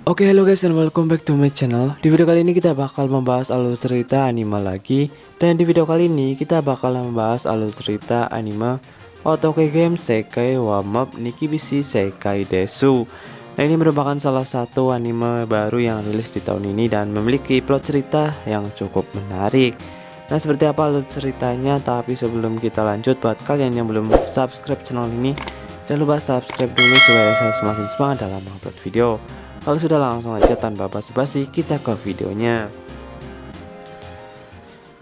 Oke, halo guys and welcome back to my channel. Di video kali ini kita bakal membahas alur cerita anime lagi. Dan di video kali ini kita bakal membahas alur cerita anime Otoge Game Sekai wa Mob Nikibishi Sekai Desu. Nah, ini merupakan salah satu anime baru yang rilis di tahun ini dan memiliki plot cerita yang cukup menarik. Nah, seperti apa alur ceritanya? Tapi sebelum kita lanjut, buat kalian yang belum subscribe channel ini, jangan lupa subscribe dulu supaya saya semakin semangat dalam upload video. Kalau sudah, langsung aja tanpa basa-basi kita ke videonya.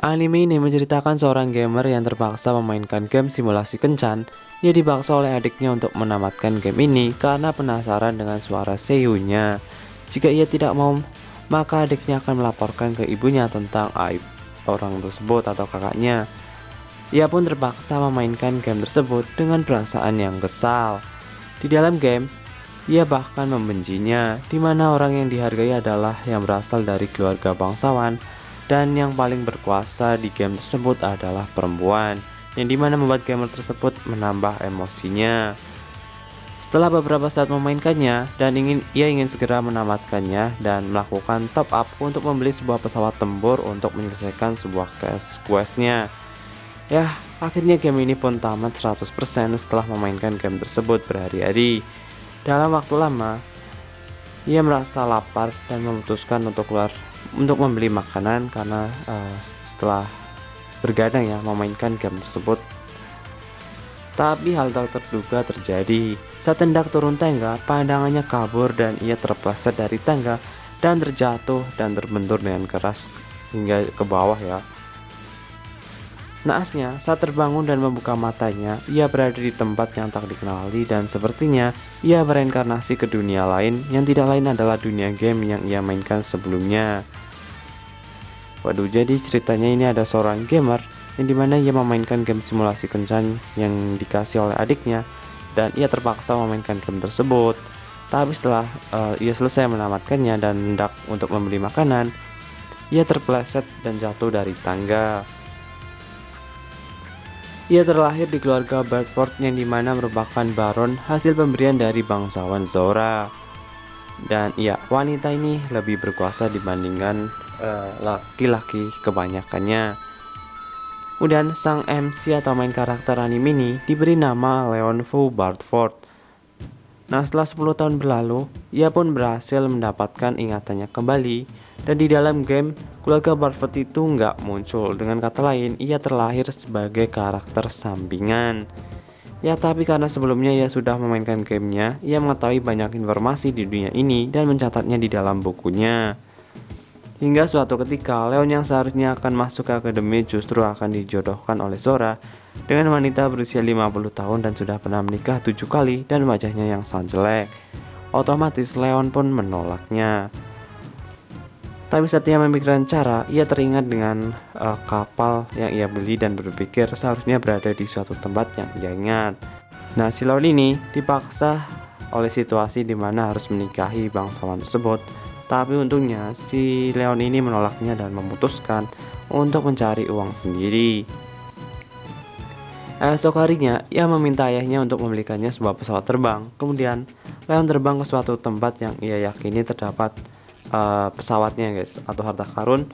Anime ini menceritakan seorang gamer yang terpaksa memainkan game simulasi kencan. Ia dipaksa oleh adiknya untuk menamatkan game ini karena penasaran dengan suara seiyunya. Jika ia tidak mau, maka adiknya akan melaporkan ke ibunya tentang aib orang tersebut atau kakaknya. Ia pun terpaksa memainkan game tersebut dengan perasaan yang kesal. Di dalam game, ia bahkan membencinya, di mana orang yang dihargai adalah yang berasal dari keluarga bangsawan, dan yang paling berkuasa di game tersebut adalah perempuan, yang dimana membuat gamer tersebut menambah emosinya. Setelah beberapa saat memainkannya, dan ia ingin segera menamatkannya dan melakukan top up untuk membeli sebuah pesawat tempur untuk menyelesaikan sebuah questnya. Ya, akhirnya game ini pun tamat 100% setelah memainkan game tersebut berhari-hari. Dalam waktu lama, ia merasa lapar dan memutuskan untuk membeli makanan karena setelah bergadang ya memainkan game tersebut. Tapi hal tak terduga terjadi. Saat hendak turun tangga, pandangannya kabur dan ia terpleset dari tangga dan terjatuh dan terbentur dengan keras hingga ke bawah ya. Naasnya, saat terbangun dan membuka matanya, ia berada di tempat yang tak dikenali dan sepertinya ia bereinkarnasi ke dunia lain yang tidak lain adalah dunia game yang ia mainkan sebelumnya. Waduh, jadi ceritanya ini ada seorang gamer yang dimana ia memainkan game simulasi kencan yang dikasih oleh adiknya dan ia terpaksa memainkan game tersebut. Tapi setelah ia selesai menamatkannya dan hendak untuk membeli makanan, ia terpleset dan jatuh dari tangga. Ia terlahir di keluarga Bedford yang dimana merupakan baron hasil pemberian dari bangsawan Zora. Dan ya, wanita ini lebih berkuasa dibandingkan laki-laki kebanyakannya. Kemudian sang MC atau main karakter anime ini diberi nama Leon Fu Bartford. Nah, setelah 10 tahun berlalu, ia pun berhasil mendapatkan ingatannya kembali. Dan di dalam game, keluarga Bartford itu nggak muncul. Dengan kata lain, ia terlahir sebagai karakter sampingan. Ya, tapi karena sebelumnya ia sudah memainkan gamenya, ia mengetahui banyak informasi di dunia ini dan mencatatnya di dalam bukunya. Hingga suatu ketika, Leon yang seharusnya akan masuk ke akademi justru akan dijodohkan oleh Zora dengan wanita berusia 50 tahun dan sudah pernah menikah 7 kali dan wajahnya yang sangat jelek. Otomatis Leon pun menolaknya. Tapi saat ia memikirkan cara, ia teringat dengan kapal yang ia beli dan berpikir seharusnya berada di suatu tempat yang ia ingat. Nah, si Leon ini dipaksa oleh situasi di mana harus menikahi bangsawan tersebut. Tapi untungnya si Leon ini menolaknya dan memutuskan untuk mencari uang sendiri. Esok harinya, ia meminta ayahnya untuk membelikannya sebuah pesawat terbang. Kemudian, Leon terbang ke suatu tempat yang ia yakini terdapat pesawatnya guys, atau harta karun.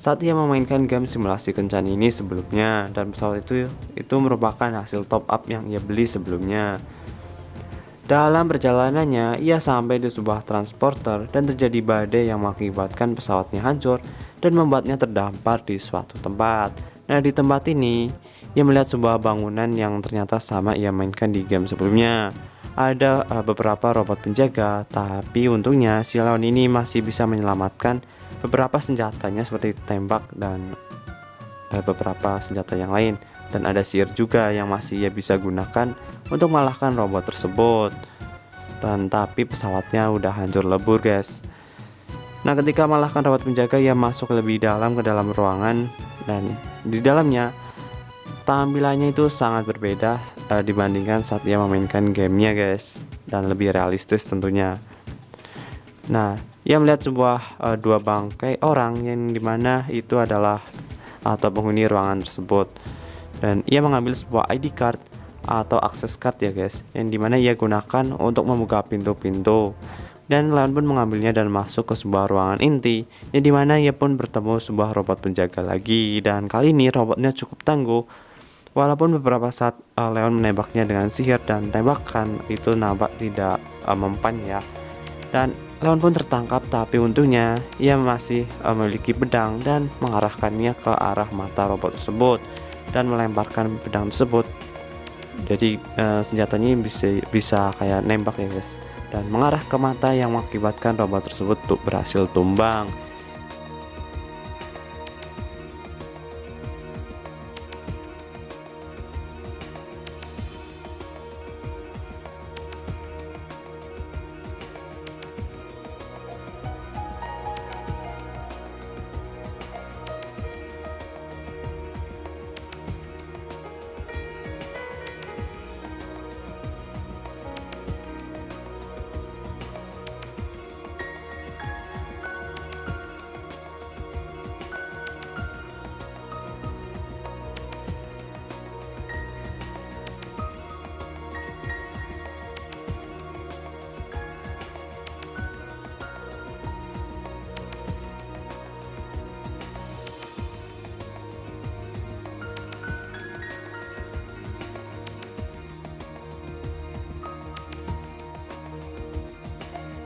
Saat ia memainkan game simulasi kencan ini sebelumnya, dan pesawat itu merupakan hasil top up yang ia beli sebelumnya. Dalam perjalanannya, ia sampai di sebuah transporter dan terjadi badai yang mengakibatkan pesawatnya hancur dan membuatnya terdampar di suatu tempat. Nah, di tempat ini, ia melihat sebuah bangunan yang ternyata sama ia mainkan di game sebelumnya. Ada beberapa robot penjaga, tapi untungnya si Leon ini masih bisa menyelamatkan beberapa senjatanya seperti tembak dan beberapa senjata yang lain. Dan ada sihir juga yang masih ia bisa gunakan untuk mengalahkan robot tersebut. Dan tapi pesawatnya udah hancur lebur guys. Nah, ketika mengalahkan robot penjaga, ia masuk lebih dalam ke dalam ruangan dan di dalamnya tampilannya itu sangat berbeda dibandingkan saat ia memainkan gamenya guys, dan lebih realistis tentunya. Nah, ia melihat sebuah dua bangkai orang yang dimana itu adalah atau penghuni ruangan tersebut. Dan ia mengambil sebuah ID card atau akses card ya guys, yang dimana ia gunakan untuk membuka pintu-pintu. Dan Leon pun mengambilnya dan masuk ke sebuah ruangan inti, yang dimana ia pun bertemu sebuah robot penjaga lagi. Dan kali ini robotnya cukup tangguh. Walaupun beberapa saat Leon menembaknya dengan sihir dan tembakan itu nampak tidak mempan ya. Dan Leon pun tertangkap, tapi untungnya ia masih memiliki pedang dan mengarahkannya ke arah mata robot tersebut dan melemparkan pedang tersebut. Jadi senjatanya bisa kayak nembak ya guys, dan mengarah ke mata yang mengakibatkan robot tersebut untuk berhasil tumbang.